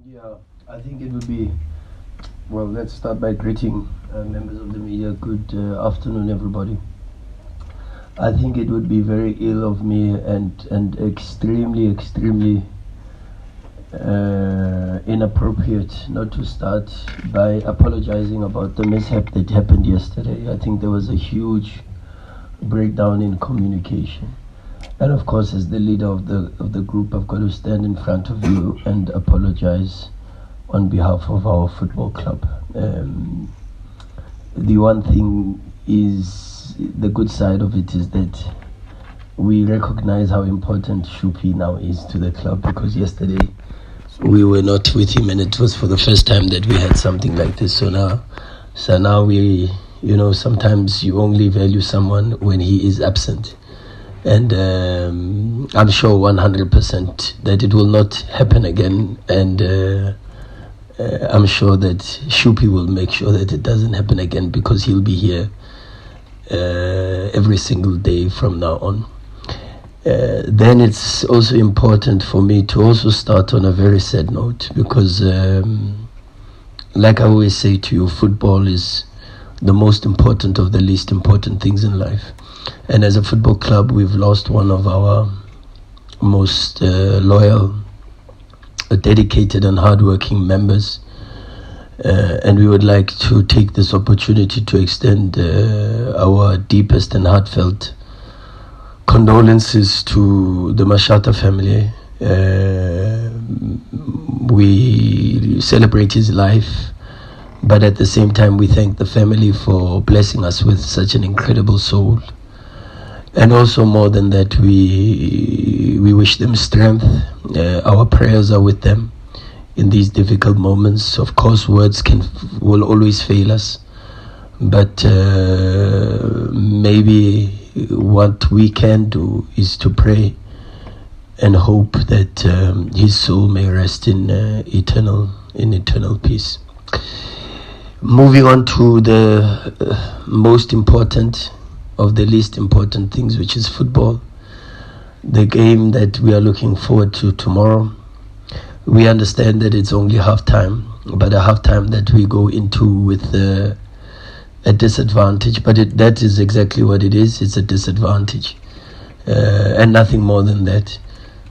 Yeah, I think it would be. Well, let's start by greeting members of the media. Good afternoon, everybody. I think it would be very ill of me and extremely inappropriate not to start by apologizing about the mishap that happened yesterday. I think there was a huge breakdown in communication. And of course, as the leader of the group, I've got to stand in front of you and apologize on behalf of our football club. The one thing is, the good side of it is that we recognize how important Shupi now is to the club, because yesterday we were not with him and it was for the first time that we had something like this. So now we, sometimes you only value someone when he is absent. And I'm sure 100% that it will not happen again. And I'm sure that Shupi will make sure that it doesn't happen again, because he'll be here every single day from now on. Then it's also important for me to also start on a very sad note, because like I always say to you, football is the most important of the least important things in life. And as a football club, we've lost one of our most loyal, dedicated and hardworking members. And we would like to take this opportunity to extend our deepest and heartfelt condolences to the Mashata family. We celebrate his life, but at the same time we thank the family for blessing us with such an incredible soul. And also, more than that, we wish them strength. Our prayers are with them in these difficult moments. Of course, words will always fail us, but maybe what we can do is to pray and hope that his soul may rest in eternal peace. Moving on to the most important of the least important things, which is football, the game that we are looking forward to tomorrow. We understand that it's only half-time, but a half-time that we go into with a disadvantage, but that is exactly what it is. It's a disadvantage, and nothing more than that.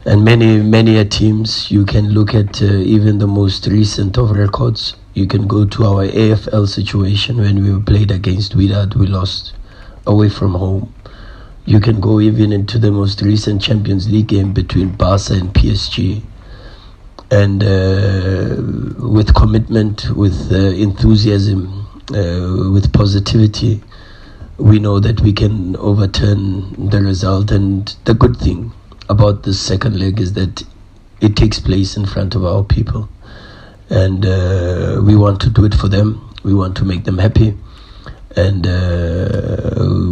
And many teams, you can look at even the most recent of records. You can go to our AFL situation when we played against Wydad, we lost away from home. You can go even into the most recent Champions League game between Barca and PSG. And with commitment, with enthusiasm, with positivity, we know that we can overturn the result. And the good thing about this second leg is that it takes place in front of our people. And we want to do it for them. We want to make them happy. And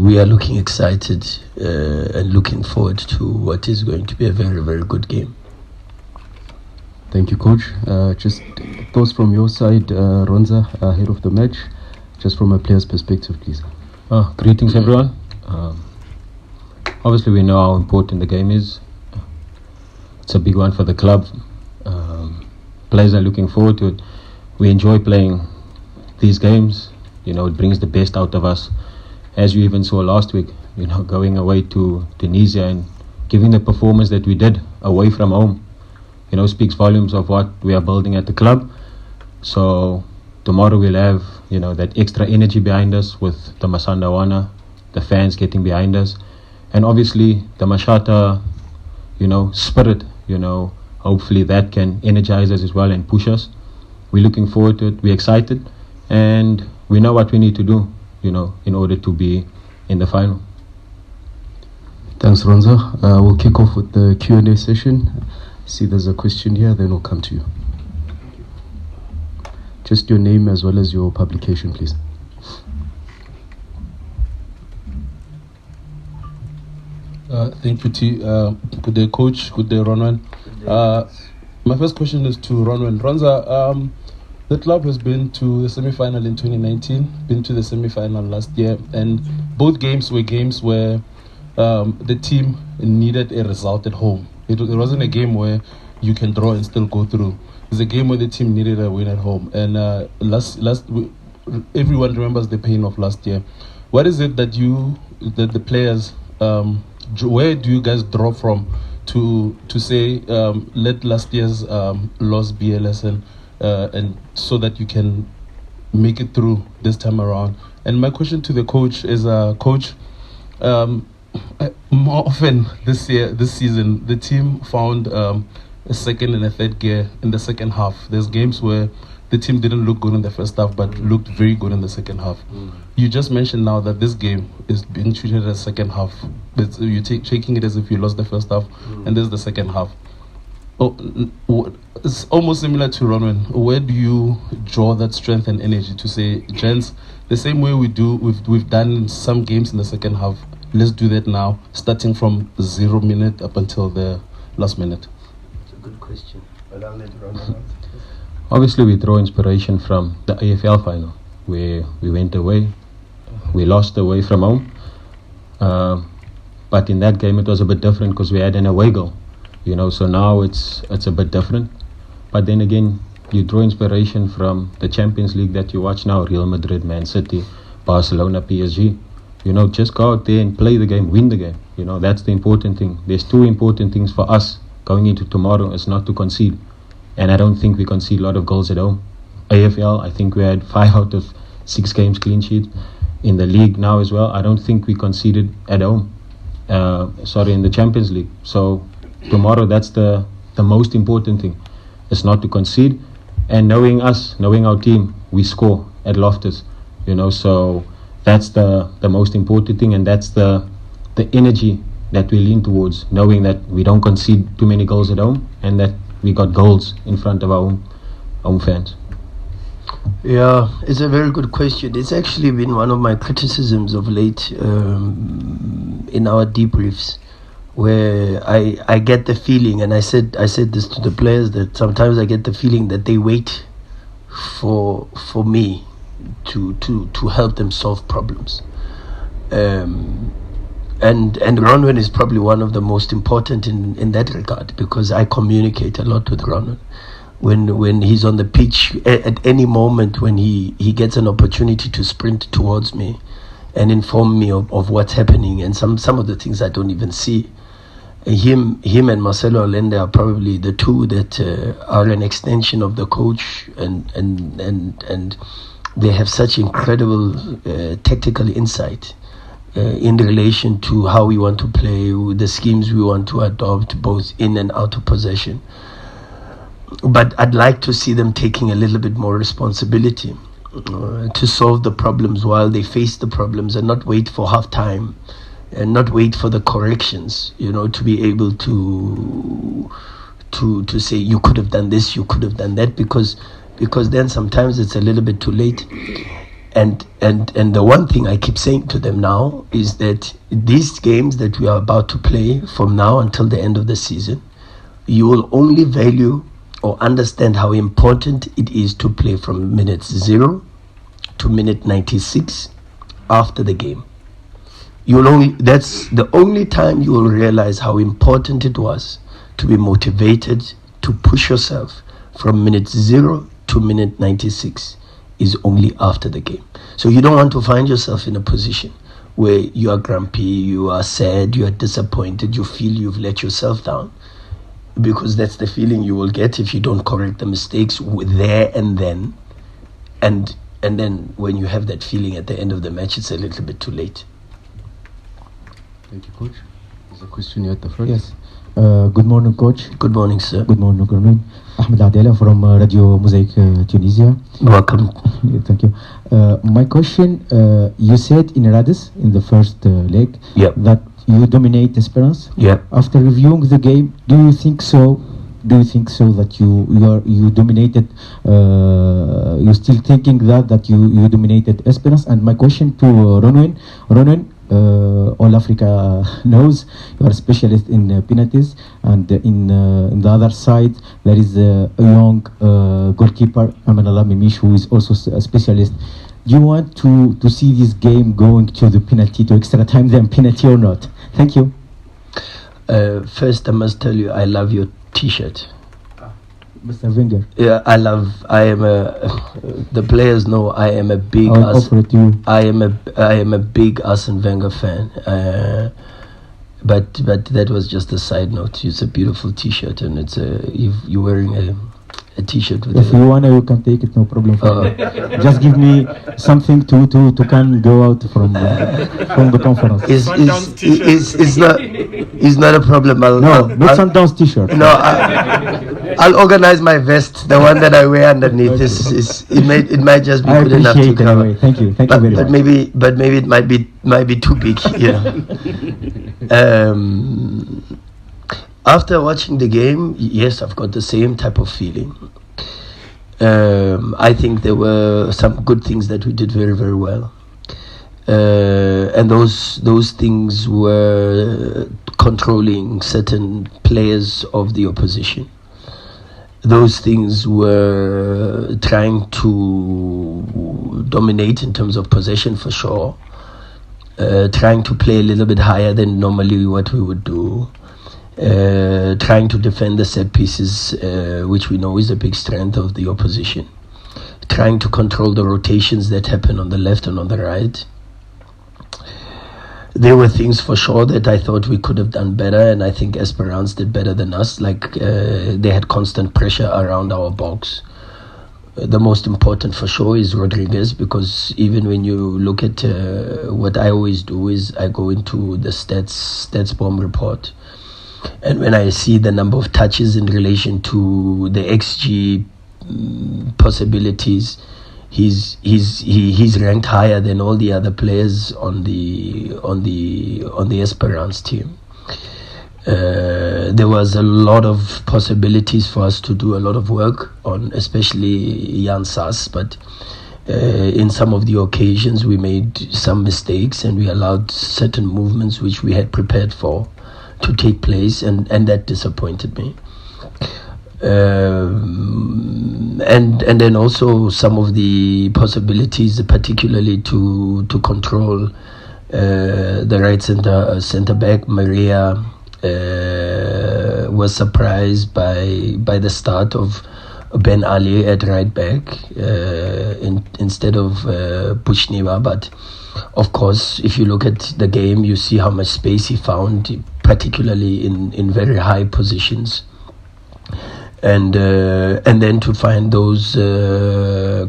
we are looking excited and looking forward to what is going to be a very, very good game. Thank you, Coach. Just thoughts from your side, Ronza, ahead of the match, just from a player's perspective, please. Greetings, everyone. Obviously, we know how important the game is. It's a big one for the club. Players are looking forward to it. We enjoy playing these games. It brings the best out of us. As you even saw last week, going away to Tunisia and giving the performance that we did away from home, speaks volumes of what we are building at the club. So tomorrow we'll have, that extra energy behind us with the Masandawana, the fans getting behind us, and obviously the Mashata, spirit, hopefully that can energize us as well and push us. We're looking forward to it. We're excited, and we know what we need to do, in order to be in the final. Thanks, Ronza. We'll kick off with the Q&A session. See, there's a question here, then we'll come to you. Just your name as well as your publication, please. Thank you, T. Good day, Coach. Good day, Ronwen. My first question is to Ronwen. Ronza, the club has been to the semi-final in 2019, been to the semi-final last year, and both games were games where the team needed a result at home. It wasn't a game where you can draw and still go through. It's a game where the team needed a win at home, and everyone remembers the pain of last year. What is it that the players, where do you guys draw from to say let last year's loss be a lesson, and so that you can make it through this time around? And my question to the coach is, coach, more often this season, the team found a second and a third gear in the second half. There's games where the team didn't look good in the first half, but looked very good in the second half. You just mentioned now that this game is being treated as second half. You're taking it as if you lost the first half, and this is the second half. It's almost similar to Ronwen. Where do you draw that strength and energy to say, gents, the same way we've done in some games in the second half, let's do that now, starting from 0 minute up until the last minute? That's a good question. But I'll let Ronwen answer. Obviously, we draw inspiration from the AFL final, where we went away. We lost away from home. But in that game, it was a bit different because we had an away goal. So now it's a bit different. But then again, you draw inspiration from the Champions League that you watch now, Real Madrid, Man City, Barcelona, PSG. Just go out there and play the game, win the game. That's the important thing. There's two important things for us going into tomorrow, is not to concede. And I don't think we concede a lot of goals at home. AFL, I think we had 5 out of 6 games clean sheet. In the league now as well, I don't think we conceded at home. In the Champions League. So tomorrow, that's the most important thing. It's not to concede. And knowing us, knowing our team, we score at Loftus. So that's the most important thing, and that's the energy that we lean towards, knowing that we don't concede too many goals at home, and that we got goals in front of our own fans. Yeah, it's a very good question. It's actually been one of my criticisms of late in our debriefs, where I get the feeling, and I said this to the players, that sometimes I get the feeling that they wait for me to help them solve problems. And Ronwen is probably one of the most important in that regard, because I communicate a lot with Ronwen. When he's on the pitch, at any moment when he gets an opportunity to sprint towards me and inform me of what's happening, and some of the things I don't even see. Him and Marcelo Allende are probably the two that are an extension of the coach, and they have such incredible tactical insight in relation to how we want to play, the schemes we want to adopt, both in and out of possession. But I'd like to see them taking a little bit more responsibility to solve the problems while they face the problems, and not wait for half time and not wait for the corrections, to be able to say, you could have done this, you could have done that, because then sometimes it's a little bit too late. And the one thing I keep saying to them now is that these games that we are about to play from now until the end of the season, you will only value or understand how important it is to play from minute 0 to minute 96 after the game. That's the only time you will realize how important it was to be motivated to push yourself from minute 0 to minute 96 is only after the game. So you don't want to find yourself in a position where you are grumpy, you are sad, you are disappointed, you feel you've let yourself down, because that's the feeling you will get if you don't correct the mistakes there and then. And then when you have that feeling at the end of the match, it's a little bit too late. Thank you, Coach. There's a question here at the front. Yes. Good morning, Coach. Good morning, sir. Good morning, Ronwen. Ahmed Adela from Radio Mosaic Tunisia. Welcome. Thank you. My question, you said in Radis, in the first leg, that you dominate Espérance. Yeah. After reviewing the game, do you think so? Do you think so that you dominated? You're still thinking that you dominated Espérance? And my question to Ronwen, all Africa knows you are a specialist in penalties, and in the other side there is a young goalkeeper, Amanallah Mimish, who is also a specialist. Do you want to see this game going to the penalty, to extra time than penalty, or not? Thank you. First, I must tell you, I love your T-shirt. Mr. Wenger. Yeah, the players know I am a big I'll offer it to you. I am a big Arsene Wenger fan. But that was just a side note. It's a beautiful T-shirt, and you're wearing a T-shirt with. If you wanna, you can take it, no problem. Just give me something to can go out from the conference. It's not a problem. Not Sundowns T-shirt. No, I'll organize my vest. The one that I wear underneath it might just be good enough to cover. Anyway. Thank you very much. But maybe it might be too big. After watching the game, yes, I've got the same type of feeling. I think there were some good things that we did very, very well. And those things were controlling certain players of the opposition. Those things were trying to dominate in terms of possession for sure. Trying to play a little bit higher than normally what we would do. Trying to defend the set pieces, which we know is a big strength of the opposition. Trying to control the rotations that happen on the left and on the right. There were things for sure that I thought we could have done better, and I think Espérance did better than us. Like they had constant pressure around our box. The most important for sure is Rodriguez, because even when you look at what I always do is I go into the stats bomb report. And when I see the number of touches in relation to the XG possibilities, he's ranked higher than all the other players on the Espérance team. There was a lot of possibilities for us to do a lot of work on, especially Jan Sass, but in some of the occasions we made some mistakes and we allowed certain movements which we had prepared for to take place, and that disappointed me. And then also some of the possibilities, particularly to control the right center back. Maria was surprised by the start of Ben Ali at right back instead of Pushniva, but of course, if you look at the game, you see how much space he found, particularly in very high positions. And then to find those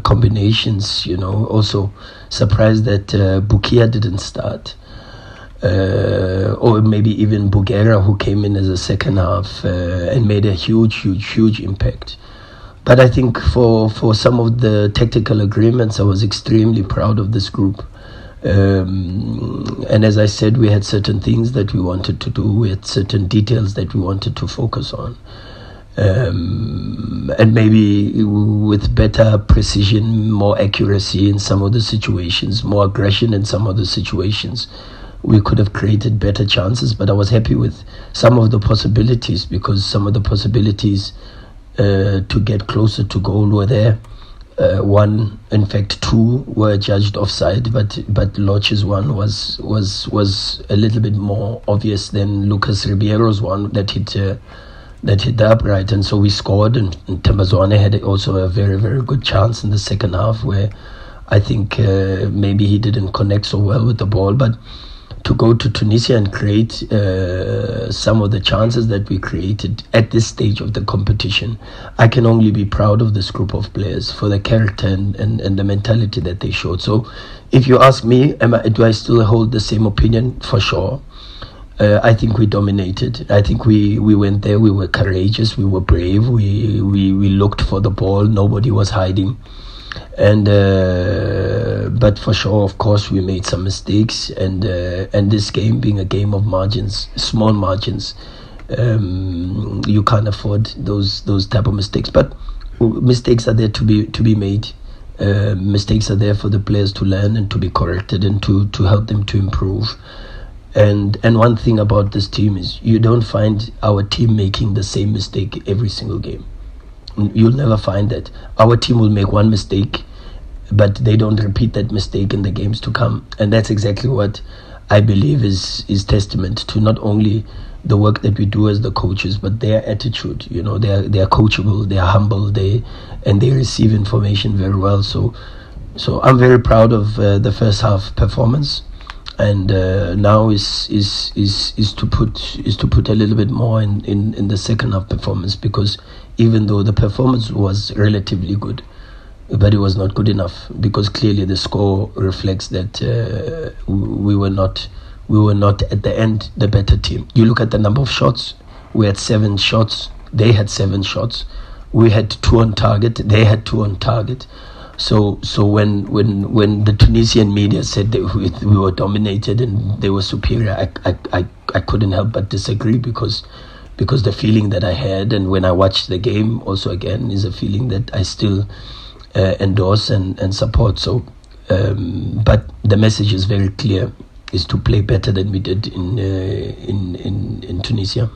combinations, also surprised that Bukia didn't start. Or maybe even Bugera, who came in as a second half and made a huge impact. But I think for some of the tactical agreements, I was extremely proud of this group. And as I said, we had certain things that we wanted to do. We had certain details that we wanted to focus on. And maybe with better precision, more accuracy in some of the situations, more aggression in some of the situations, we could have created better chances. But I was happy with some of the possibilities, because some of the possibilities to get closer to goal were there. One, in fact, two were judged offside, but Lodge's one was a little bit more obvious than Lucas Ribeiro's one that hit the upright, and so we scored. And Tambazwane had also a very, very good chance in the second half, where I think maybe he didn't connect so well with the ball, but to go to Tunisia and create some of the chances that we created at this stage of the competition, I can only be proud of this group of players for the character and the mentality that they showed. So if you ask me, do I still hold the same opinion? For sure. I think we dominated. I think we went there, we were courageous, we were brave, we looked for the ball, nobody was hiding. And but for sure, of course, we made some mistakes, and this game being a game of margins, small margins, you can't afford those type of mistakes. But mistakes are there to be made. Mistakes are there for the players to learn and to be corrected and to help them to improve. And one thing about this team is you don't find our team making the same mistake every single game. You'll never find that. Our team will make one mistake, but they don't repeat that mistake in the games to come. And that's exactly what I believe is testament to not only the work that we do as the coaches, but their attitude, you know, they are coachable, they are humble, they receive information very well. So I'm very proud of the first half performance, and now is to put a little bit more in the second half performance, because even though the performance was relatively good, but it was not good enough, because clearly the score reflects that we were not at the end the better team. You look at the number of shots, we had 7 shots, they had 7 shots, we had 2 on target, they had 2 on target. So when the Tunisian media said that we were dominated and they were superior, I couldn't help but disagree, because the feeling that I had, and when I watched the game also again, is a feeling that I still endorse and support. So but the message is very clear, is to play better than we did in Tunisia.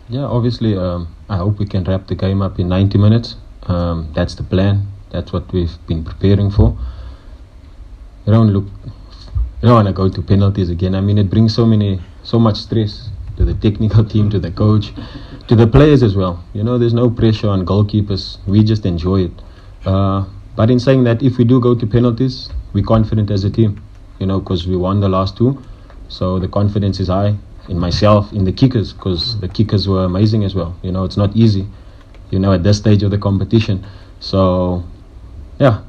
Yeah, obviously, I hope we can wrap the game up in 90 minutes. That's the plan. That's what we've been preparing for. You don't want to go to penalties again. I mean, it brings so much stress to the technical team, to the coach, to the players as well. You know, there's no pressure on goalkeepers. We just enjoy it. But in saying that, if we do go to penalties, we're confident as a team, you know, because we won the last 2. So the confidence is high in myself, in the kickers, because the kickers were amazing as well. You know, it's not easy, you know, at this stage of the competition. So, yeah,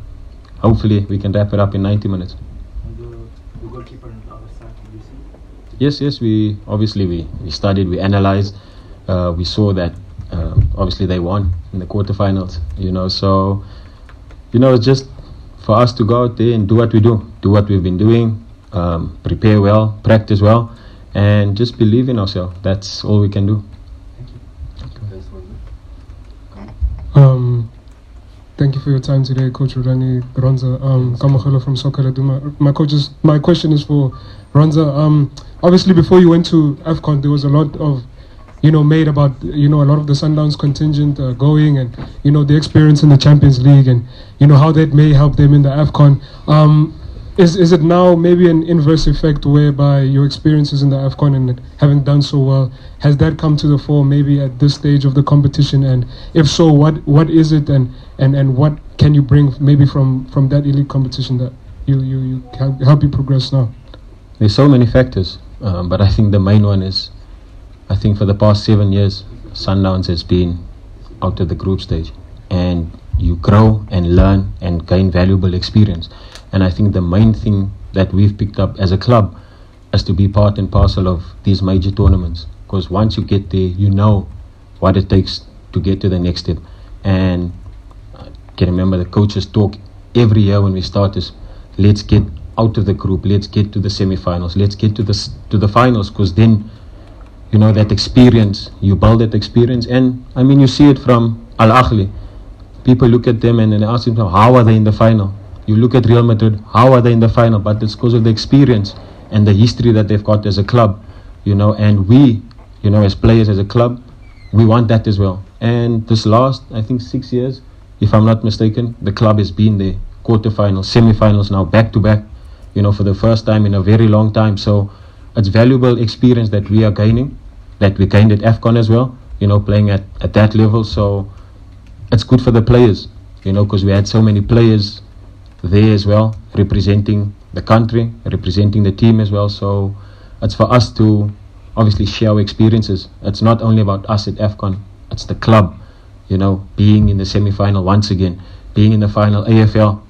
hopefully we can wrap it up in 90 minutes. The goalkeeper on the other side, did you see? Yes, we studied, we analyzed, we saw that obviously they won in the quarterfinals, you know, so, you know, it's just for us to go out there and do what we've been doing, prepare well, practice well, and just believe in ourselves. That's all we can do. Thank you for your time today, Coach Rhulani, Ronza. Kamachelo from Soccer Laduma. My question is for Ronza. Obviously, before you went to AFCON, there was a lot of, made about, a lot of the Sundowns contingent going, and, the experience in the Champions League, and, how that may help them in the AFCON. Is it now maybe an inverse effect whereby your experiences in the AFCON and having done so well, has that come to the fore maybe at this stage of the competition? And if so, what is it, and what can you bring maybe from that elite competition that you help you progress now? There's so many factors, but I think the main one is, I think for the past 7 years, Sundowns has been out of the group stage, and you grow and learn and gain valuable experience. And I think the main thing that we've picked up as a club is to be part and parcel of these major tournaments, because once you get there, you know what it takes to get to the next step. And I can remember the coaches talk every year when we start is, let's get out of the group, let's get to the semi-finals, let's get to the finals, because then, that experience, you build that experience. And I mean, you see it from Al Ahly. People look at them and they ask themselves, how are they in the final? You look at Real Madrid, how are they in the final? But it's because of the experience and the history that they've got as a club, and we, as players, as a club, we want that as well. And this last, I think, 6 years, if I'm not mistaken, the club has been there, quarterfinals, semi-finals now, back-to-back, for the first time in a very long time. So it's valuable experience that we are gaining, that we gained at AFCON as well, playing at that level. So it's good for the players, because we had so many players there as well, representing the country, representing the team as well. So it's for us to obviously share our experiences. It's not only about us at AFCON, it's the club, being in the semi-final once again, being in the final AFL,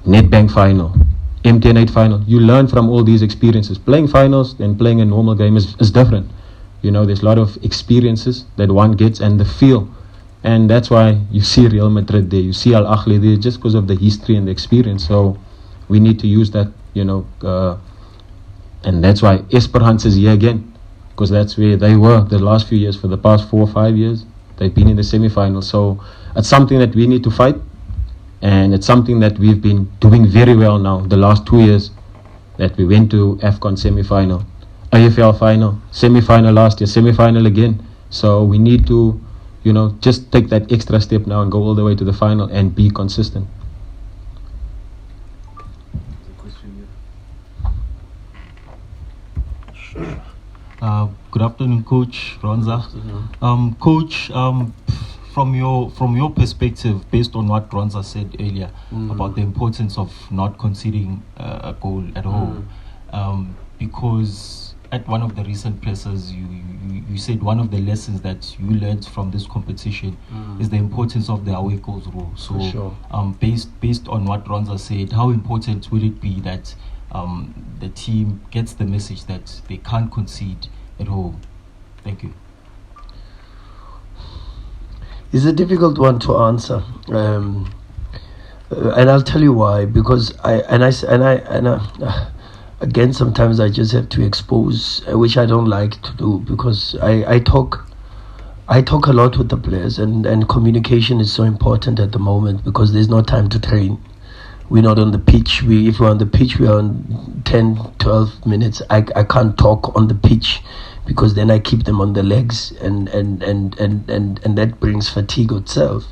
Nedbank final, MTN8 final. You learn from all these experiences. Playing finals and playing a normal game is different. There's a lot of experiences that one gets, and the feel. And that's why you see Real Madrid there, you see Al Ahly there, just because of the history and the experience. So we need to use that, and that's why Espérance is here again, because that's where they were the last few years. For the past 4 or 5 years, they've been in the semi-finals. So it's something that we need to fight, and it's something that we've been doing very well now the last 2 years, that we went to AFCON semi-final, AFL final, semi-final last year, semi-final again. So we need to just take that extra step now and go all the way to the final and be consistent. Good afternoon, Coach Ronza. Coach, from your perspective, based on what Ronza said earlier about the importance of not conceding a goal at home, because at one of the recent presses, you said one of the lessons that you learned from this competition is the importance of the away goals rule. So, based on what Ronza said, how important will it be that the team gets the message that they can't concede at home? Thank you. It's a difficult one to answer, and I'll tell you why. Because again, sometimes I just have to expose, which I don't like to do, because I talk a lot with the players, and communication is so important at the moment because there's no time to train. We're not on the pitch. If we're on the pitch, we're on 10, 12 minutes. I can't talk on the pitch because then I keep them on the legs, and that brings fatigue itself.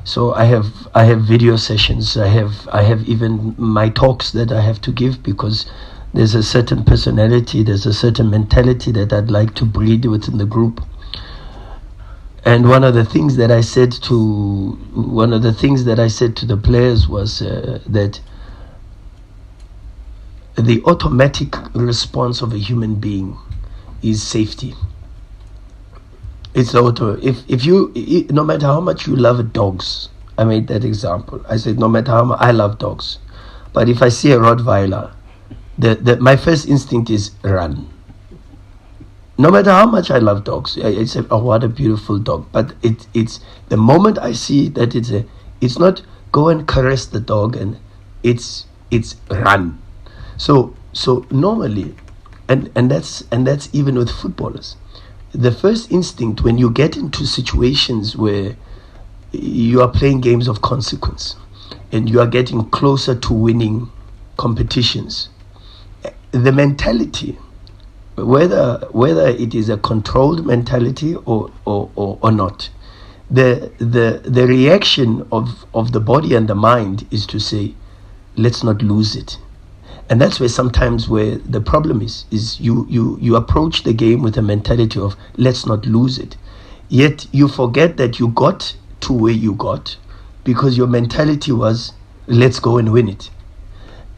So I have video sessions. I have even my talks that I have to give, because there's a certain personality, there's a certain mentality that I'd like to breed within the group. And one of the things that I said to the players was that the automatic response of a human being is safety. It's auto. If you, no matter how much you love dogs, I made that example. I said no matter how much I love dogs, but if I see a Rottweiler, my first instinct is run. No matter how much I love dogs, I say, oh, what a beautiful dog. But it's the moment I see that it's not go and caress the dog, and it's run. So normally, and that's even with footballers. The first instinct when you get into situations where you are playing games of consequence and you are getting closer to winning competitions, the mentality, whether it is a controlled mentality or not, the reaction of the body and the mind is to say, let's not lose it. And that's where sometimes where the problem is you approach the game with a mentality of let's not lose it, yet you forget that you got to where you got because your mentality was let's go and win it.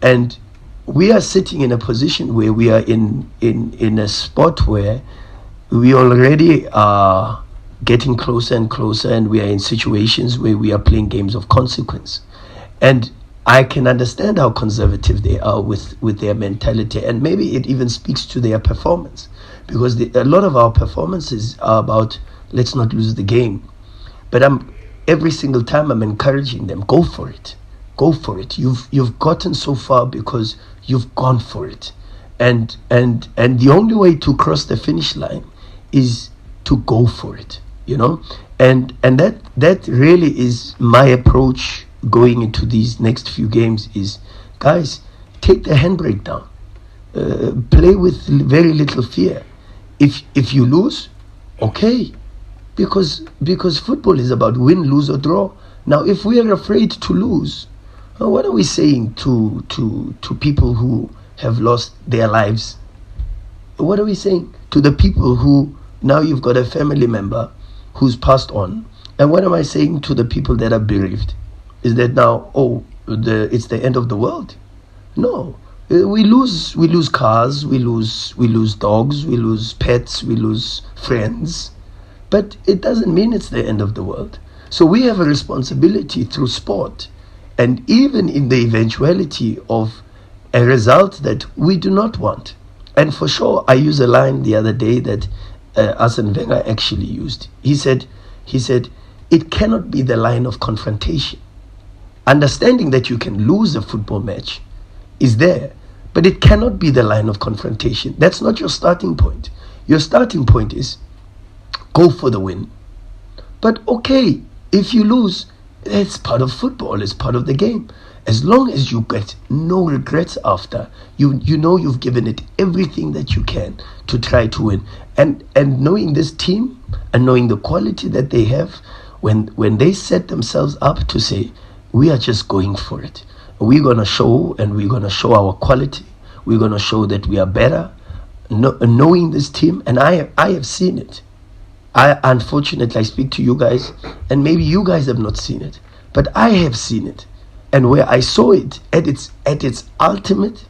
And we are sitting in a position where we are in a spot where we already are getting closer and closer, and we are in situations where we are playing games of consequence. And I can understand how conservative they are with their mentality, and maybe it even speaks to their performance, because a lot of our performances are about let's not lose the game. But every single time I'm encouraging them, go for it. You've gotten so far because you've gone for it, and the only way to cross the finish line is to go for it, and that really is my approach going into these next few games. Is, guys, take the handbrake down, play with very little fear. If you lose, okay, because football is about win, lose or draw. Now if we are afraid to lose, what are we saying to people who have lost their lives? What are we saying to the people who now you've got a family member who's passed on? And what am I saying to the people that are bereaved? Is that now, it's the end of the world? No. We lose cars, we lose dogs, we lose pets, we lose friends. But it doesn't mean it's the end of the world. So we have a responsibility through sport, and even in the eventuality of a result that we do not want. And for sure, I used a line the other day that Arsene Wenger actually used. He said, it cannot be the line of confrontation. Understanding that you can lose a football match is there, but it cannot be the line of confrontation. That's not your starting point. Your starting point is go for the win. But okay, if you lose, it's part of football, it's part of the game. As long as you get no regrets after, you know you've given it everything that you can to try to win. And knowing this team and knowing the quality that they have, when they set themselves up to say, we are just going for it. We're going to show, and we're going to show our quality. We're going to show that we are better. knowing this team, and I have seen it. Unfortunately, I speak to you guys, and maybe you guys have not seen it, but I have seen it. And where I saw it at its ultimate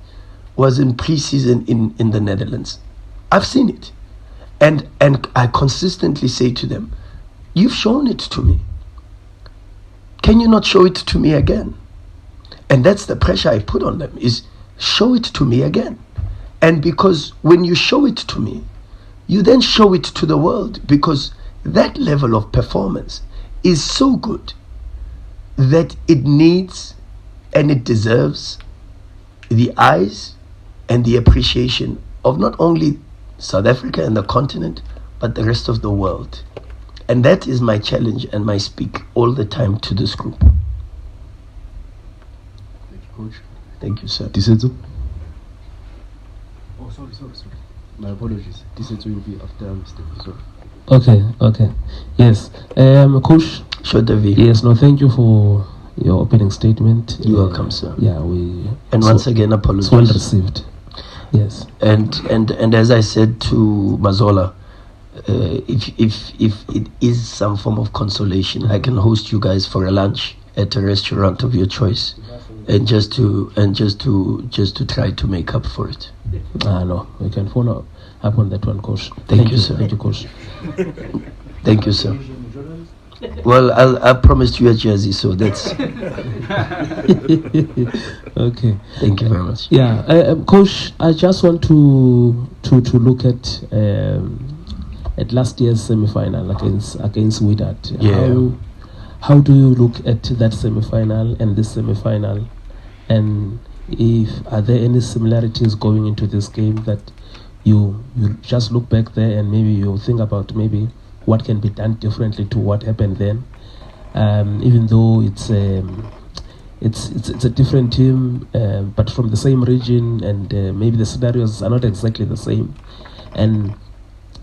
was in pre-season in the Netherlands. I've seen it. And I consistently say to them, you've shown it to me. Can you not show it to me again? And that's the pressure I put on them, is show it to me again. And because when you show it to me, you then show it to the world, because that level of performance is so good that it needs and it deserves the eyes and the appreciation of not only South Africa and the continent, but the rest of the world. And that is my challenge and my speak all the time to this group. Thank you, Coach. Thank you, sir. Disetso? Oh, sorry. My apologies. Disetso will be after Mr. Sorry. Okay. Yes. Coach. Sure, David. Yes, no, thank you for your opening statement. You're welcome, sir. Yeah, and once again, apologies. Well received. Yes. And as I said to Mazola, if it is some form of consolation, I can host you guys for a lunch at a restaurant of your choice, and just to try to make up for it. No, we can follow up on that one, Coach. Thank you, sir. Thank you, Coach. Thank you, sir. Well, I promised you a jersey, so that's okay. Thank you very much. Yeah, Coach, I just want to look at last year's semi-final against Wydad. Yeah. How do you look at that semi-final and this semi-final, and are there any similarities going into this game that you just look back there and maybe you think about maybe what can be done differently to what happened then, even though it's a different team, but from the same region, and maybe the scenarios are not exactly the same, and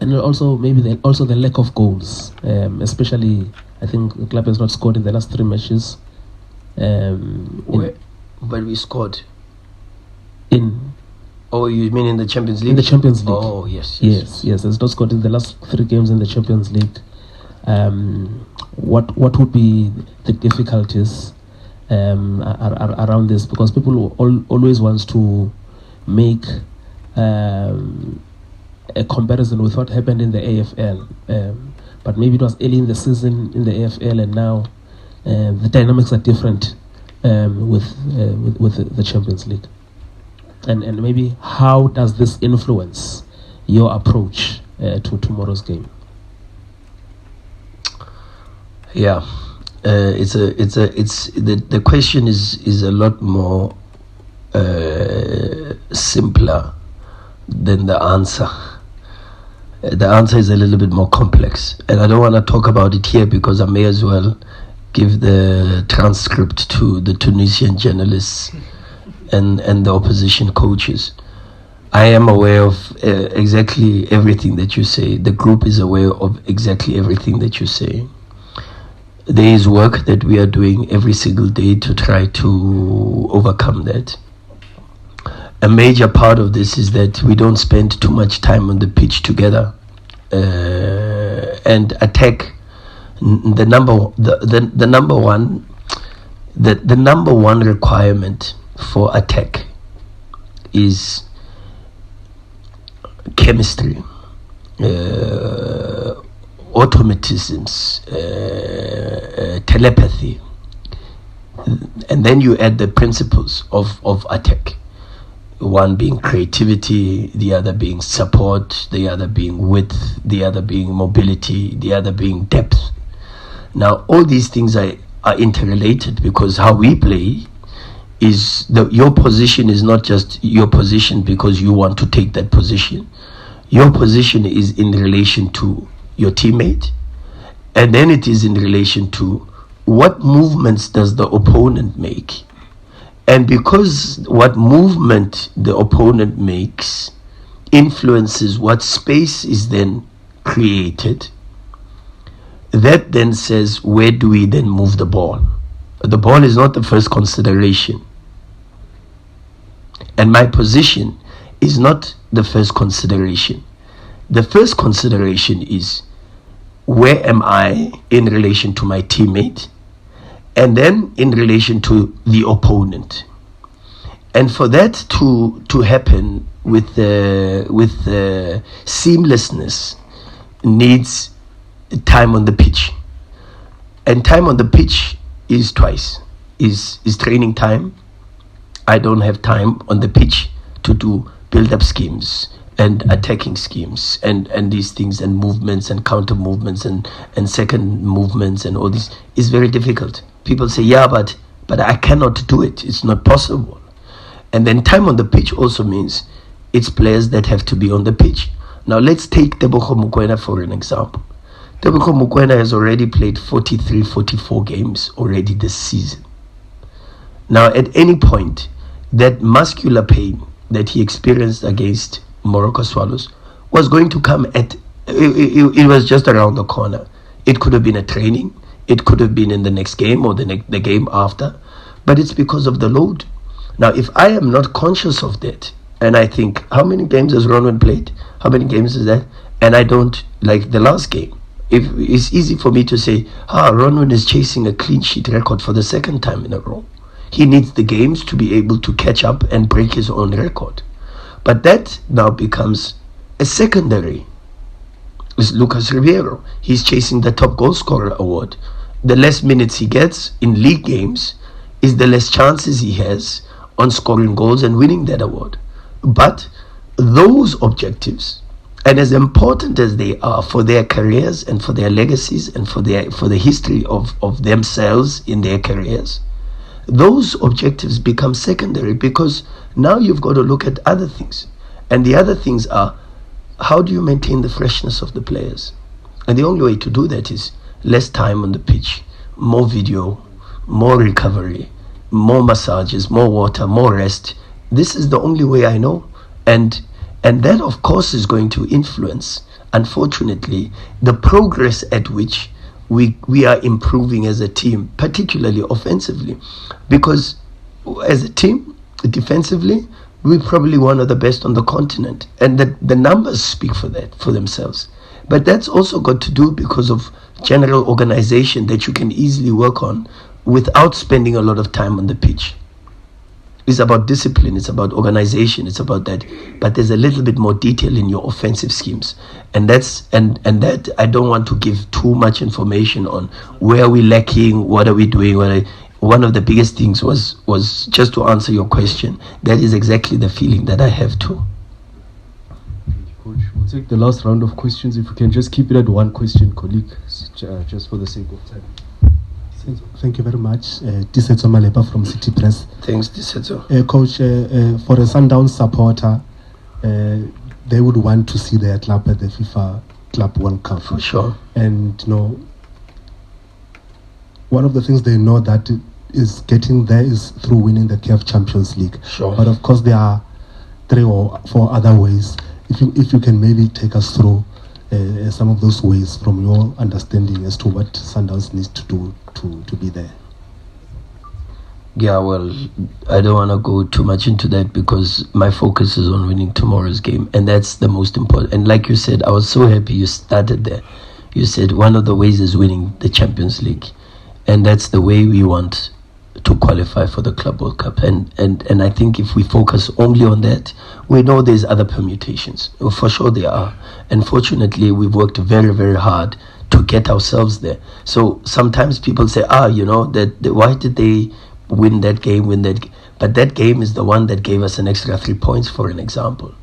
also maybe the lack of goals, especially I think the club has not scored in the last 3 matches. But we scored. Oh, you mean in the Champions League? In the Champions League. Oh, yes. It's not scored in the last 3 games in the Champions League. What would be the difficulties around this? Because people always wants to make a comparison with what happened in the AFL. But maybe it was early in the season in the AFL, and now the dynamics are different with the Champions League. And maybe how does this influence your approach to tomorrow's game? Yeah, the question is a lot more simpler than the answer. The answer is a little bit more complex, and I don't want to talk about it here because I may as well give the transcript to the Tunisian journalists and the opposition coaches. I am aware of exactly everything that you say. The group is aware of exactly everything that you say. There is work that we are doing every single day to try to overcome that. A major part of this is that we don't spend too much time on the pitch together and attack. The number one requirement for attack is chemistry, automatisms, telepathy, and then you add the principles of attack. One being creativity, the other being support, the other being width, the other being mobility, the other being depth. Now, all these things are interrelated, because how we play is your position is not just your position because you want to take that position. Your position is in relation to your teammate, and then it is in relation to what movements does the opponent make. And because what movement the opponent makes influences what space is then created, that then says, where do we then move the ball? The ball is not the first consideration. And my position is not the first consideration. The first consideration is, where am I in relation to my teammate, and then in relation to the opponent. And for that to happen with seamlessness needs time on the pitch. And time on the pitch is twice. Is training time. I don't have time on the pitch to do build-up schemes and attacking schemes and these things and movements and counter movements and second movements and all this is very difficult. People say, yeah, but I cannot do it. It's not possible. And then time on the pitch also means it's players that have to be on the pitch. Now let's take Tebogo Mokwena for an example. Tebogo Mokwena has already played 43, 44 games already this season. Now at any point, that muscular pain that he experienced against Morocco Swallows was going to come it was just around the corner. It could have been a training, it could have been in the next game or the game after, but it's because of the load. Now if I am not conscious of that, and I think, how many games has Ronwen played? How many games is that? And I don't, like the last game, if it's easy for me to say, Ronwen is chasing a clean sheet record for the second time in a row. He needs the games to be able to catch up and break his own record. But that now becomes a secondary. It's Lucas Ribeiro. He's chasing the top goal scorer award. The less minutes he gets in league games is the less chances he has on scoring goals and winning that award. But those objectives, and as important as they are for their careers and for their legacies and for the history of themselves in their careers, those objectives become secondary because now you've got to look at other things. And the other things are, how do you maintain the freshness of the players? And the only way to do that is less time on the pitch, more video, more recovery, more massages, more water, more rest. This is the only way I know. And that, of course, is going to influence, unfortunately, the progress at which we are improving as a team, particularly offensively. Because as a team, defensively, we're probably one of the best on the continent. And the numbers speak for themselves. But that's also got to do because of general organization that you can easily work on without spending a lot of time on the pitch. It's about discipline, it's about organization, it's about that. But there's a little bit more detail in your offensive schemes. And that I don't want to give too much information on where we're lacking, what are we doing. One of the biggest things was just to answer your question. That is exactly the feeling that I have too. Coach, we'll take the last round of questions. If we can just keep it at one question, colleague, just for the sake of time. Thank you very much. Disetso Malepa from City Press. Thanks, Disetso. Coach, for a Sundowns supporter, they would want to see their club at the FIFA Club World Cup. For sure. And, one of the things they know that is getting there is through winning the CAF Champions League. Sure. But of course, there are 3 or 4 other ways. If you can maybe take us through some of those ways from your understanding as to what Sundowns needs to do to be there. Yeah, well, I don't want to go too much into that because my focus is on winning tomorrow's game, and that's the most important. And like you said, I was so happy you started there. You said one of the ways is winning the Champions League, and that's the way we want to qualify for the Club World Cup. And I think if we focus only on that, we know there's other permutations. For sure there are. And fortunately, we've worked very, very hard to get ourselves there. So sometimes people say, why did they win that game, But that game is the one that gave us an extra 3 points, for an example.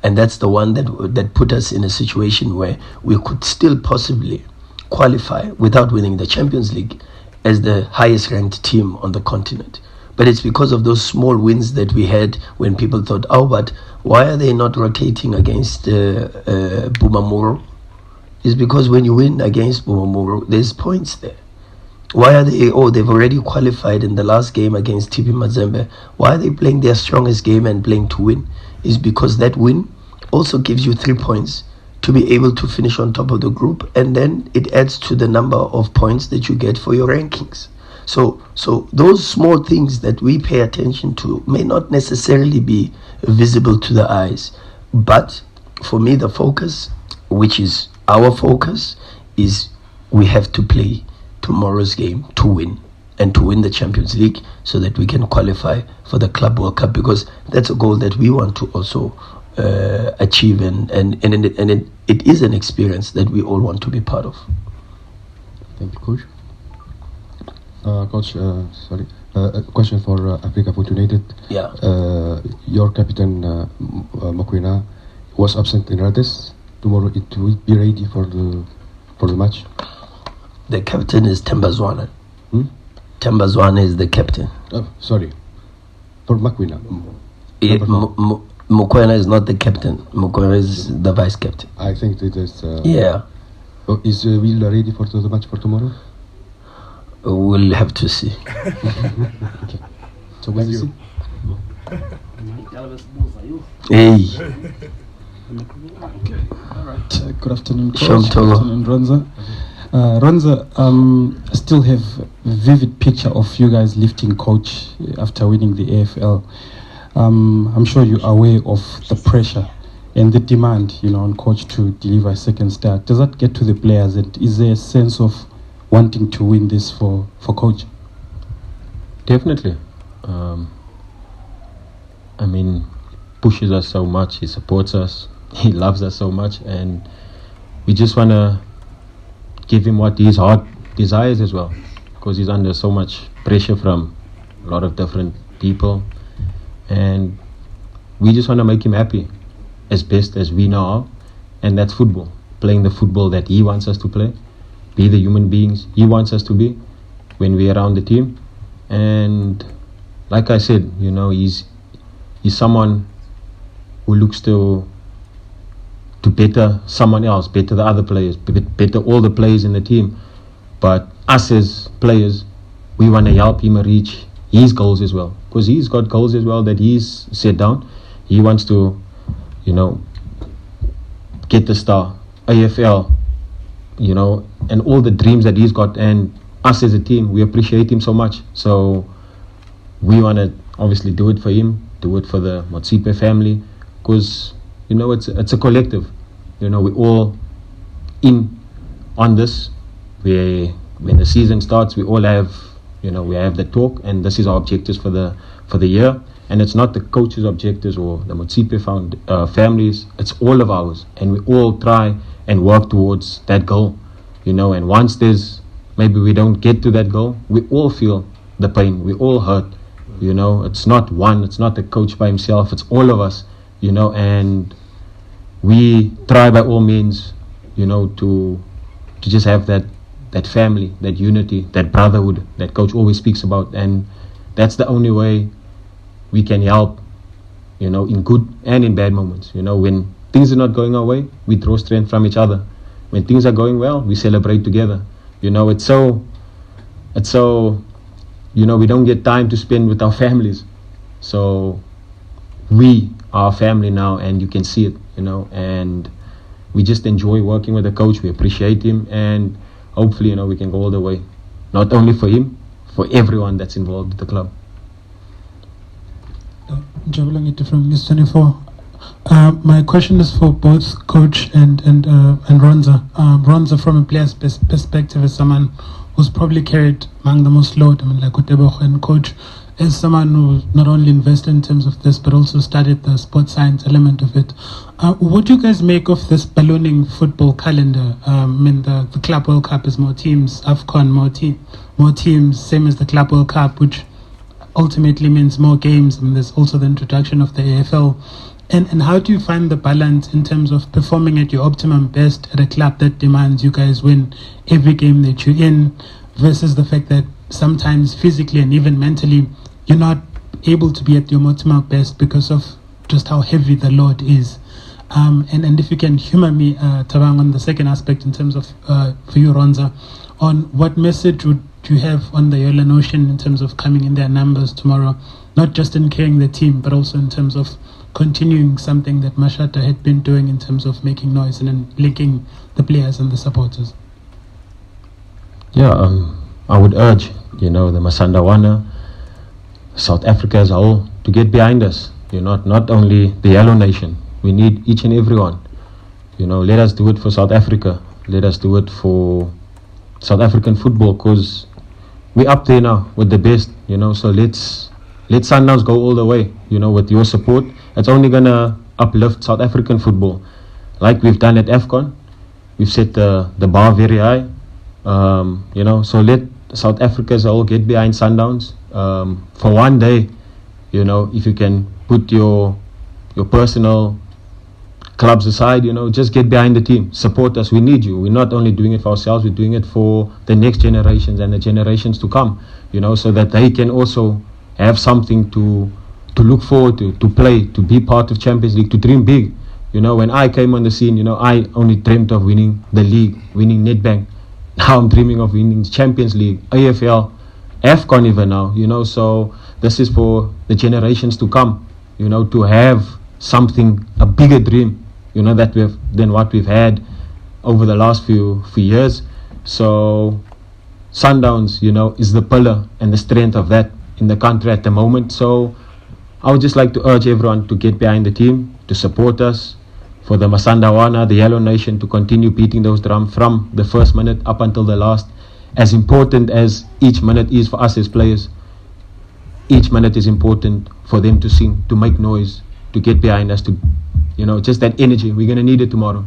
And that's the one that put us in a situation where we could still possibly qualify without winning the Champions League as the highest ranked team on the continent. But it's because of those small wins that we had when people thought, but why are they not rotating against Bumamuro? It's because when you win against Bumamuro, there's points there. Why are they, they've already qualified in the last game against TP Mazembe. Why are they playing their strongest game and playing to win? It's because that win also gives you 3 points to be able to finish on top of the group, and then it adds to the number of points that you get for your rankings. So those small things that we pay attention to may not necessarily be visible to the eyes, but for me the focus, which is our focus, is we have to play tomorrow's game to win, and to win the Champions League so that we can qualify for the Club World Cup, because that's a goal that we want to also achieve, and it is an experience that we all want to be part of. Thank you, Coach. Coach, sorry. A question for Africa Foot United. Yeah. Your captain Mokwena was absent in Rades. Tomorrow it will be ready for the match. The captain is Tembazwana. Tembazwana is the captain. Oh, sorry. For Mokwena. Mokwena is not the captain. Mokwena is the vice captain. I think it is. Yeah. Is Will ready for the match for tomorrow? We'll have to see. Okay. So when you. Hey. Okay. All right. Good afternoon, Coach. Good afternoon, Ronza. Ronza, I still have a vivid picture of you guys lifting coach after winning the AFL. I'm sure you're aware of the pressure and the demand, on coach to deliver a second start. Does that get to the players, and is there a sense of wanting to win this for coach? Definitely. Pushes us so much. He supports us. He loves us so much, and we just want to give him what his heart desires as well, because he's under so much pressure from a lot of different people, and we just want to make him happy as best as we know how, and that's football, playing the football that he wants us to play, be the human beings he wants us to be when we're around the team. And like I said, he's someone who looks to better someone else, better the other players, better all the players in the team. But us as players, we want to help him reach his goals as well, because he's got goals as well that he's set down. He wants to, get the star, AFL, and all the dreams that he's got. And us as a team, we appreciate him so much. So we want to obviously do it for him, do it for the Motsipe family, because it's a collective. We're all in on this. When the season starts, we all have we have the talk, and this is our objectives for the year. And it's not the coach's objectives or the Motsipe families. It's all of ours, and we all try and work towards that goal. And once maybe we don't get to that goal, we all feel the pain. We all hurt. It's not one. It's not the coach by himself. It's all of us. And we try by all means, to just have that family, that unity, that brotherhood that coach always speaks about. And that's the only way we can help, in good and in bad moments. When things are not going our way, we draw strength from each other. When things are going well, we celebrate together. It's so, we don't get time to spend with our families. So we are a family now, and you can see it, and we just enjoy working with the coach. We appreciate him, and hopefully, we can go all the way, not only for him, for everyone that's involved with the club. Jabulangiti from News 24. My question is for both coach and Ronza. Ronza, from a player's perspective, as someone who's probably carried among the most load, like Utebogo, and coach, as someone who not only invested in terms of this but also studied the sports science element of it, what do you guys make of this ballooning football calendar? The Club World Cup is more teams, AFCON more teams, same as the Club World Cup, which ultimately means more games. There's also the introduction of the AFL. And how do you find the balance in terms of performing at your optimum best at a club that demands you guys win every game that you're in, versus the fact that sometimes physically and even mentally you're not able to be at your optimal best because of just how heavy the load is? And if you can humor me, Tabang, on the second aspect in terms of, for you, Ronza, on what message would you have on the Yola Notion in terms of coming in their numbers tomorrow, not just in carrying the team, but also in terms of continuing something that Mashata had been doing in terms of making noise and then linking the players and the supporters? Yeah, I would urge you know, the Masandawana, South Africa as a whole, to get behind us. You know, not only the Yellow Nation. We need each and everyone. You know, let us do it for South Africa. Let us do it for South African football, because we're up there now with the best, you know. So let Sundowns go all the way, you know, with your support. It's only going to uplift South African football. Like we've done at AFCON, we've set the bar very high, you know. So let South Africans all get behind Sundowns. For one day, you know, if you can put your personal clubs aside, you know, just get behind the team, support us. We need you. We're not only doing it for ourselves, we're doing it for the next generations and the generations to come, you know, so that they can also have something to look forward to play, to be part of Champions League, to dream big. You know, when I came on the scene, you know, I only dreamt of winning the league, winning Nedbank. Now I'm dreaming of winning Champions League, AFL, AFCON even now, you know. So this is for the generations to come, you know, to have something, a bigger dream, you know, than what we've had over the last few years. So Sundowns, you know, is the pillar and the strength of that in the country at the moment. So I would just like to urge everyone to get behind the team, to support us, for the Masandawana, the Yellow Nation, to continue beating those drums from the first minute up until the last. As important as each minute is for us as players, each minute is important for them to sing, to make noise, to get behind us, to, you know, just that energy. We're going to need it tomorrow.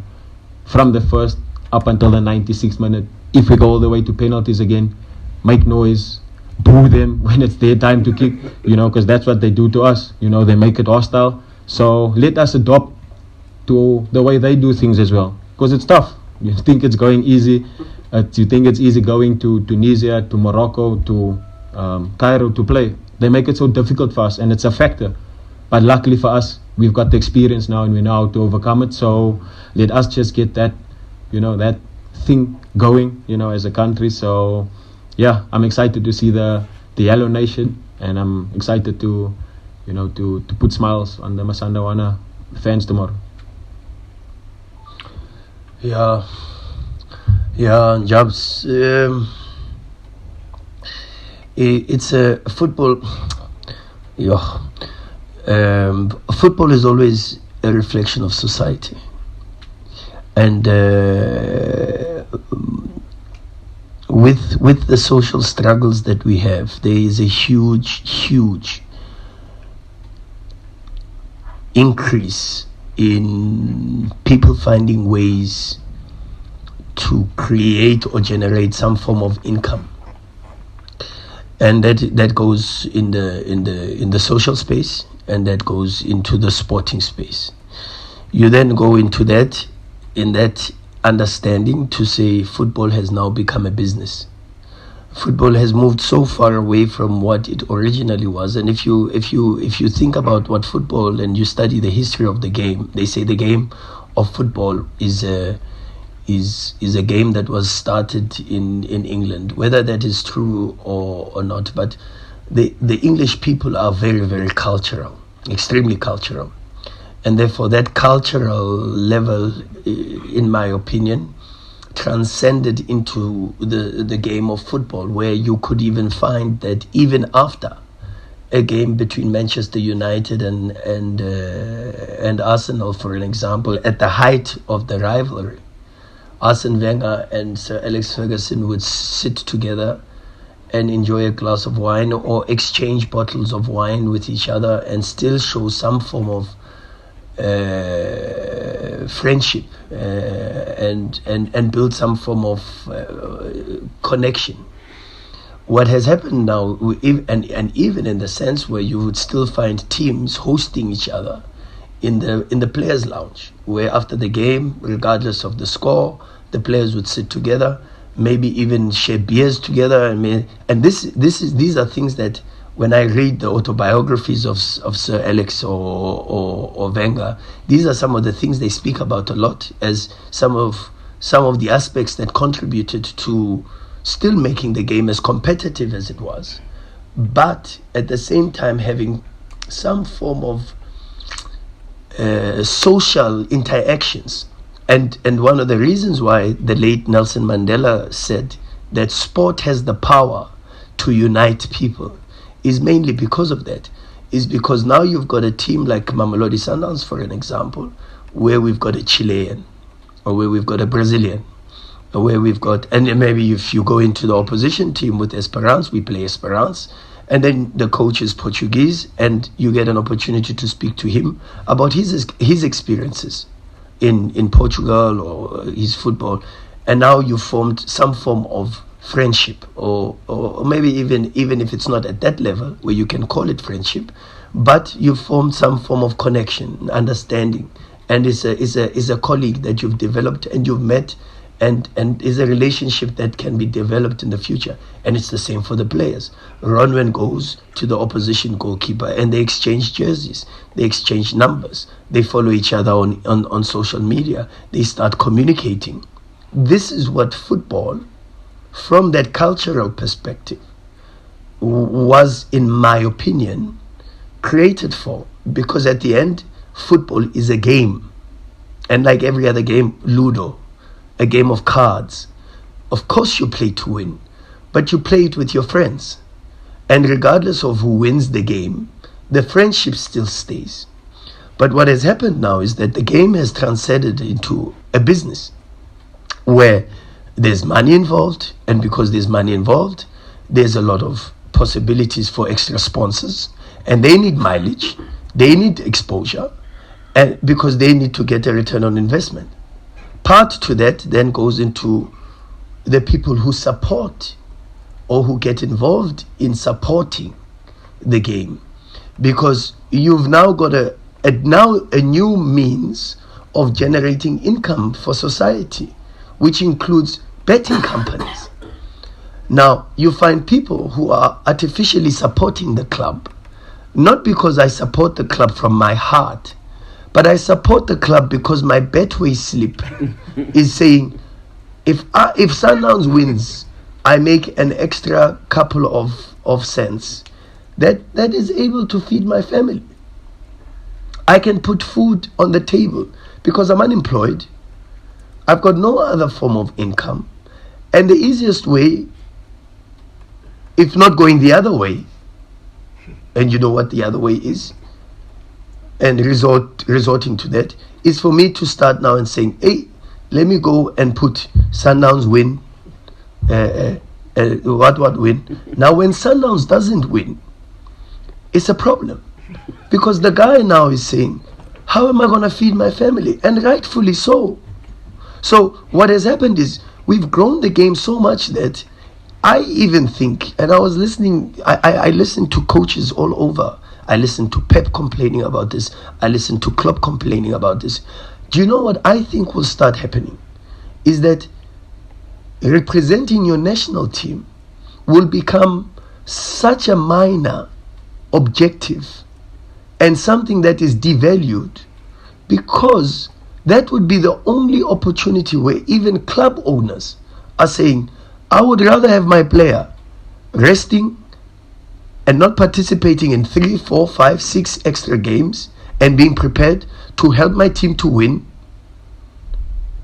From the first up until the 96th minute. If we go all the way to penalties again, make noise, boo them when it's their time to kick, you know, because that's what they do to us. You know, they make it hostile. So let us adopt to the way they do things as well, because it's tough. You think it's going easy. You think it's easy going to Tunisia, to Morocco, to Cairo to play. They make it so difficult for us, and it's a factor. But luckily for us, we've got the experience now, and we know how to overcome it. So let us just get that, you know, that thing going, you know, as a country. So yeah, I'm excited to see the Yellow Nation, and I'm excited to, you know, to put smiles on the Masandawana fans tomorrow. Yeah, Jobs. It's a football. Yeah, football is always a reflection of society, and with the social struggles that we have, there is a huge increase in people finding ways to create or generate some form of income, and that goes in the social space, and that goes into the sporting space. You then go into that, in that understanding, to say football has now become a business. Football has moved so far away from what it originally was. And if you think about what football, and you study the history of the game, they say the game of football is a game that was started in England. Whether that is true or not, but the English people are very cultural, extremely cultural, and therefore that cultural level, in my opinion, transcended into the game of football, where you could even find that even after a game between Manchester United and Arsenal, for an example, at the height of the rivalry, Arsene Wenger and Sir Alex Ferguson would sit together and enjoy a glass of wine, or exchange bottles of wine with each other, and still show some form of friendship and build some form of connection. What has happened now, and even in the sense where you would still find teams hosting each other in the players' lounge, where after the game, regardless of the score, the players would sit together, maybe even share beers together. And these are things that, when I read the autobiographies of Sir Alex or Wenger, these are some of the things they speak about a lot as some of the aspects that contributed to still making the game as competitive as it was, but at the same time having some form of social interactions. And one of the reasons why the late Nelson Mandela said that sport has the power to unite people is mainly because of that. Is because now you've got a team like Mamelodi Sundowns, for an example, where we've got a Chilean, or where we've got a Brazilian, or where we've got, and then maybe if you go into the opposition team with Espérance, we play Espérance, and then the coach is Portuguese, and you get an opportunity to speak to him about his experiences in Portugal or his football, and now you formed some form of friendship, or maybe even if it's not at that level where you can call it friendship, but you formed some form of connection, understanding, and is a colleague that you've developed and you've met, and is a relationship that can be developed in the future. And it's the same for the players. Ronwen goes to the opposition goalkeeper and they exchange jerseys, they exchange numbers, they follow each other on social media, they start communicating. This is what football, from that cultural perspective, was, in my opinion, created for. Because at the end, football is a game. And like every other game, Ludo, a game of cards. Of course you play to win, but you play it with your friends. And regardless of who wins the game, the friendship still stays. But what has happened now is that the game has transcended into a business where there's money involved, and because there's money involved, there's a lot of possibilities for extra sponsors, and they need mileage, they need exposure, and because they need to get a return on investment. Part to that then goes into the people who support or who get involved in supporting the game, because you've now got a new means of generating income for society, which includes betting companies. Now, you find people who are artificially supporting the club, not because I support the club from my heart, but I support the club because my Betway slip is saying, if Sundowns wins, I make an extra couple of cents that is able to feed my family. I can put food on the table because I'm unemployed. I've got no other form of income. And the easiest way, if not going the other way, and you know what the other way is, and resorting to that, is for me to start now and saying, hey, let me go and put Sundowns win, what win. Now when Sundowns doesn't win, it's a problem. Because the guy now is saying, how am I going to feed my family? And rightfully so. So what has happened is, we've grown the game so much that I even think, and I was listening, I listened to coaches all over. I listened to Pep complaining about this. I listened to Klopp complaining about this. Do you know what I think will start happening? Is that representing your national team will become such a minor objective and something that is devalued, because that would be the only opportunity where even club owners are saying, I would rather have my player resting and not participating in 3, 4, 5, 6 extra games and being prepared to help my team to win,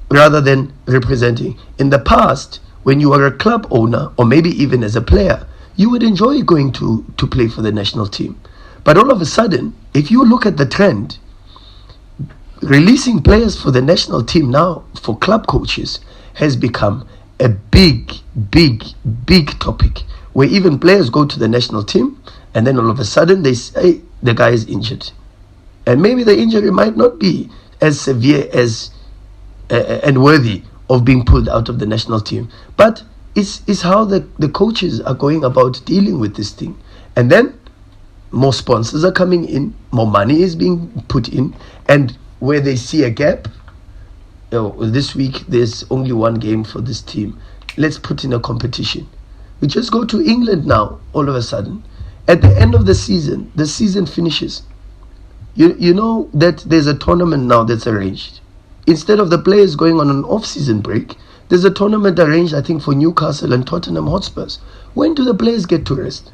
rather than representing. In the past, when you were a club owner, or maybe even as a player, you would enjoy going to play for the national team. But all of a sudden, if you look at the trend, releasing players for the national team now for club coaches has become a big topic, where even players go to the national team and then all of a sudden they say the guy is injured, and maybe the injury might not be as severe as and worthy of being pulled out of the national team, but it's how the coaches are going about dealing with this thing. And then more sponsors are coming in, more money is being put in, and where they see a gap, this week there's only one game for this team, let's put in a competition. We just go to England now, all of a sudden. At the end of the season finishes. You know that there's a tournament now that's arranged. Instead of the players going on an off-season break, there's a tournament arranged, I think, for Newcastle and Tottenham Hotspurs. When do the players get to rest?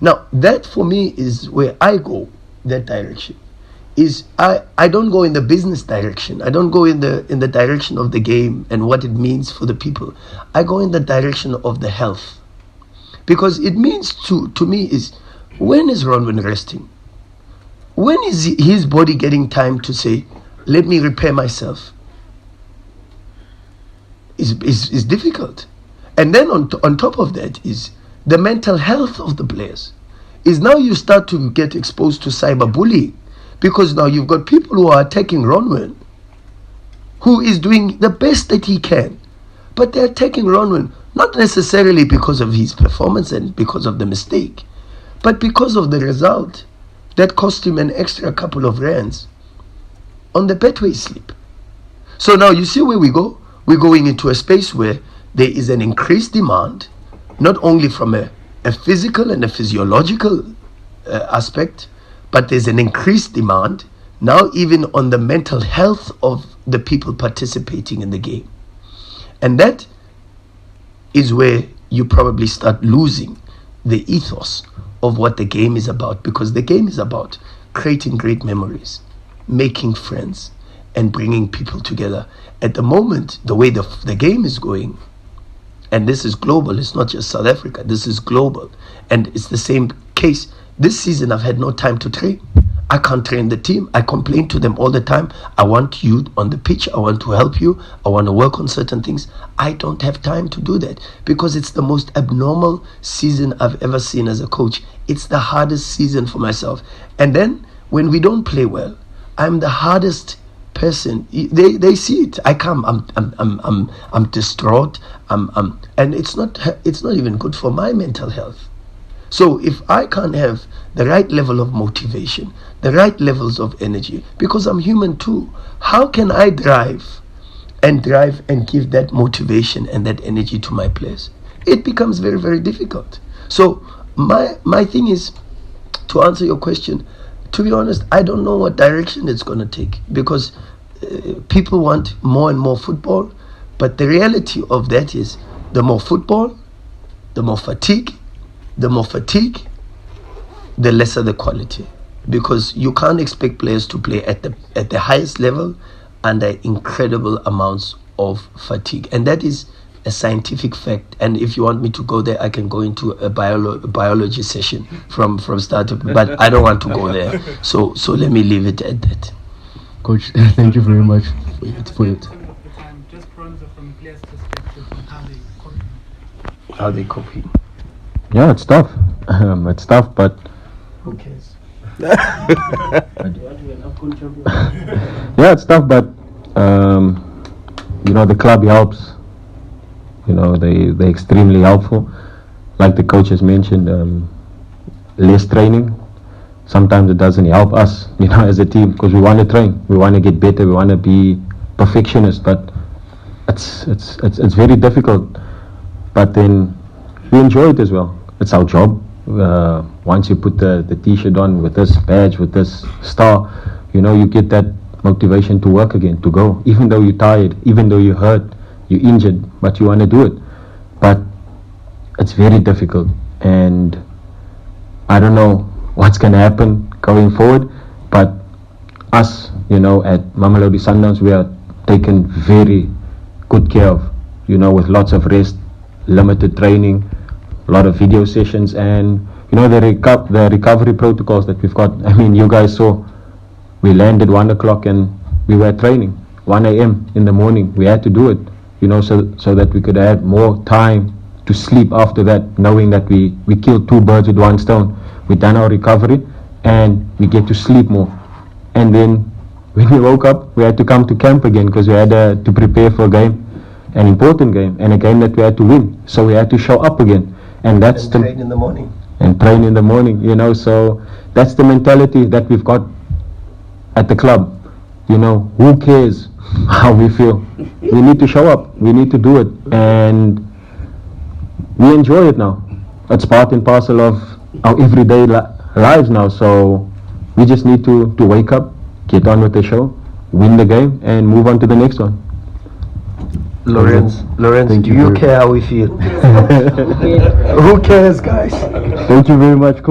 Now, that for me is where I go, that direction. Is I don't go in the business direction. I don't go in the direction of the game and what it means for the people. I go in the direction of the health. Because it means to me is, when is Ronwen resting? When is his body getting time to say, let me repair myself? Is difficult. And then on top of that is the mental health of the players. Is now you start to get exposed to cyberbullying, because now you've got people who are attacking Ronwen, who is doing the best that he can, but they're attacking Ronwen not necessarily because of his performance and because of the mistake, but because of the result that cost him an extra couple of rands on the betway slip. So now you see where we go. We're going into a space where there is an increased demand, not only from a physical and a physiological aspect, but there's an increased demand now even on the mental health of the people participating in the game. And that is where you probably start losing the ethos of what the game is about, because the game is about creating great memories, making friends, and bringing people together. At the moment, the way the game is going, and this is global, it's not just South Africa, this is global, and it's the same case. This season I've had no time to train. I can't train the team. I complain to them all the time. I want you on the pitch. I want to help you. I want to work on certain things. I don't have time to do that, because it's the most abnormal season I've ever seen as a coach. It's the hardest season for myself. And then when we don't play well, I'm the hardest person. They see it. I come. I'm distraught. And it's not even good for my mental health. So if I can't have the right level of motivation, the right levels of energy, because I'm human too, how can I drive and give that motivation and that energy to my players? It becomes very, very difficult. So my thing is, to answer your question, to be honest, I don't know what direction it's going to take, because people want more and more football, but the reality of that is, the more football, the more fatigue, the lesser the quality, because you can't expect players to play at the highest level under incredible amounts of fatigue, and that is a scientific fact. And if you want me to go there, I can go into a biology session from start to, but I don't want to go there. So let me leave it at that. Coach, thank you very much for it. Just Ronza, from a player's perspective, on how they copy. Yeah, it's tough. It's tough, but who cares? Yeah, it's tough, but the club helps. They're extremely helpful. Like the coach has mentioned, less training. Sometimes it doesn't help us, as a team, because we want to train, we want to get better, we want to be perfectionists, but it's very difficult. But then we enjoy it as well. It's our job. Once you put the t-shirt on with this badge, with this star, you get that motivation to work again, to go, even though you're tired, even though you're hurt, you're injured, but you want to do it. But it's very difficult, and I don't know what's going to happen going forward, but us, at Mamelodi Sundowns, we are taken very good care of, with lots of rest, limited training, a lot of video sessions, and the recovery protocols that we've got. I mean, you guys saw, we landed 1 o'clock and we were training 1 a.m. in the morning. We had to do it, so that we could have more time to sleep after that, knowing that we killed two birds with one stone. We done our recovery and we get to sleep more. And then when we woke up, we had to come to camp again, because we had to prepare for a game, an important game, and a game that we had to win. So we had to show up again, and train in the morning. And train in the morning, so that's the mentality that we've got at the club. Who cares how we feel? We need to show up, we need to do it, and we enjoy it now. It's part and parcel of our everyday lives now, so we just need to wake up, get on with the show, win the game, and move on to the next one. Lawrence, do you care how we feel? Who cares, guys? Thank you very much, Coach.